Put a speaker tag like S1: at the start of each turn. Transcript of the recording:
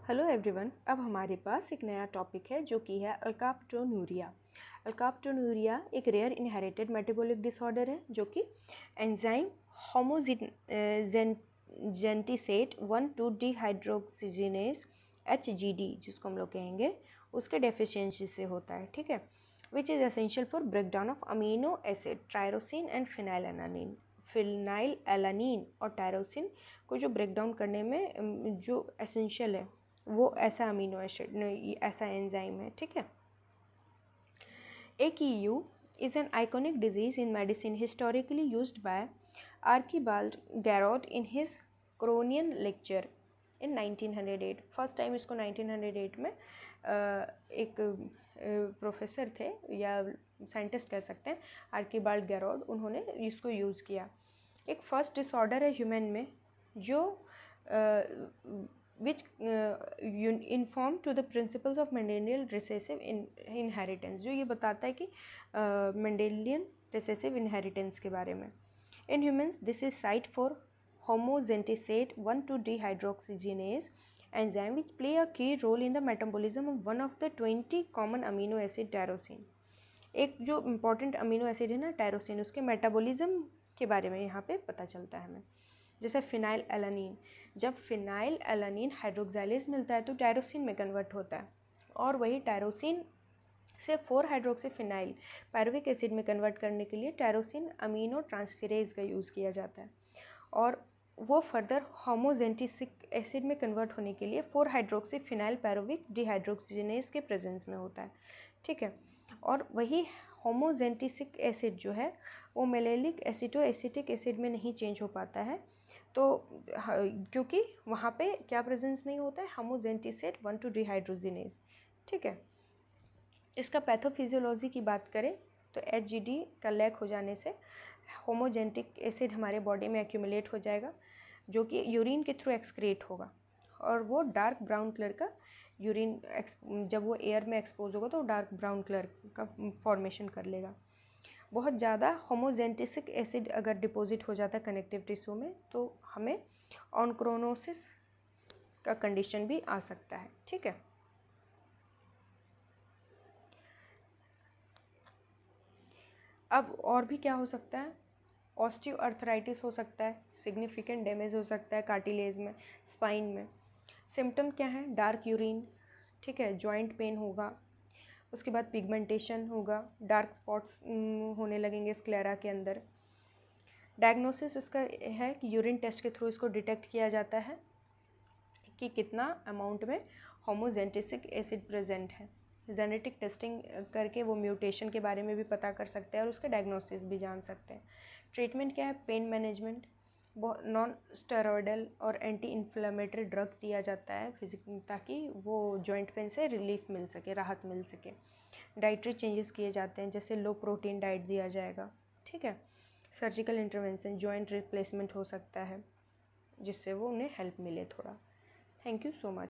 S1: Hello everyone, अब हमारे पास एक नया टॉपिक है जो कि है अल्काप्टोन्यूरिया। अल्काप्टोन्यूरिया एक रेयर इनहेरिटेड मेटाबॉलिक डिसऑर्डर है जो कि एंजाइम होमोजेंटिसेट 1,2 डिहाइड्रोक्सीजिनेज HGD जिसको हम लोग कहेंगे उसके डेफिशिएंसी से होता है। ठीक है, which is essential for breakdown of amino acid tyrosine and phenyl alanine और टायरोसिन को जो ब्रेकडाउन करने में जो एसेंशियल है वो ऐसा अमीनो एसिड ऐसा एंजाइम है। ठीक है, AKU is an iconic disease in medicine historically used by Archibald Garrod in his Cronian lecture in 1908। First time इसको 1908 में एक प्रोफेसर थे या साइंटिस्ट कह सकते हैं, आर्कीबाल्ड गैरोड, उन्होंने इसको यूज़ किया। एक फर्स्ट डिसऑर्डर है ह्यूमन में जो which inform to the principles of Mendelian recessive inheritance, जो ये बताता है कि Mendelian recessive inheritance के बारे में। In humans, this is site for homozentisate 1,2-dehydroxygenase enzyme which play a key role in the metabolism of one of the 20 common amino acid tyrosine। एक जो इम्पॉर्टेंट अमीनो एसिड है ना tyrosine, उसके metabolism के बारे में यहाँ पे पता चलता है हमें। जैसे फिनाइल एलानिन, जब फिनाइल एलानिन हाइड्रोक्साइलेज मिलता है तो टायरोसिन में कन्वर्ट होता है और वही टायरोसिन से 4 हाइड्रोक्सी फिनाइल पायरुविक एसिड में कन्वर्ट करने के लिए टायरोसिन अमीनो ट्रांसफेरेज का यूज़ किया जाता है और वो फर्दर होमोजेंटिसिक एसिड में कन्वर्ट होने के लिए 4 हाइड्रोक्सी फिनाइल पायरुविक डिहाइड्रोक्सीजिनेज के प्रेजेंस में होता है। ठीक है, और वही होमोजेंटिसिक एसिड जो है वो मेलेलिक एसिटोएसिटिक एसिड में नहीं चेंज हो पाता है, तो क्योंकि वहाँ पे क्या प्रेजेंस नहीं होता है, होमोजेंटिसेट 1,2 डिहाइड्रोजिनेज। ठीक है, इसका पैथोफिजियोलॉजी की बात करें तो HGD का लैक हो जाने से होमोजेंटिक एसिड हमारे बॉडी में एक्यूमुलेट हो जाएगा जो कि यूरिन के थ्रू एक्सक्रीट होगा और वो डार्क ब्राउन कलर का यूरिन जब वो एयर में एक्सपोज होगा तो डार्क ब्राउन कलर का फॉर्मेशन कर लेगा। बहुत ज़्यादा होमोजेंटिसिक एसिड अगर डिपॉजिट हो जाता है कनेक्टिव टिश्यू में तो हमें ऑनक्रोनोसिस का कंडीशन भी आ सकता है। ठीक है, अब और भी क्या हो सकता है, ऑस्टियोआर्थराइटिस हो सकता है, सिग्निफिकेंट डैमेज हो सकता है कार्टिलेज में, स्पाइन में। सिम्टम क्या है, डार्क यूरिन, ठीक है, जॉइंट पेन होगा, उसके बाद पिगमेंटेशन होगा, डार्क स्पॉट्स होने लगेंगे स्क्लेरा के अंदर। डायग्नोसिस इसका है कि यूरिन टेस्ट के थ्रू इसको डिटेक्ट किया जाता है कि कितना अमाउंट में होमोजेंटिसिक एसिड प्रेजेंट है। जेनेटिक टेस्टिंग करके वो म्यूटेशन के बारे में भी पता कर सकते हैं और उसके डायग्नोसिस भी जान सकते हैं। ट्रीटमेंट क्या है, पेन मैनेजमेंट, नॉन स्टेरॉयडल और एंटी इन्फ्लेमेटरी ड्रग दिया जाता है ताकि वो जॉइंट पेन से रिलीफ मिल सके, राहत मिल सके। डाइटरी चेंजेस किए जाते हैं, जैसे लो प्रोटीन डाइट दिया जाएगा। ठीक है, सर्जिकल इंटरवेंशन, जॉइंट रिप्लेसमेंट हो सकता है जिससे वो उन्हें हेल्प मिले थोड़ा। Thank you so much.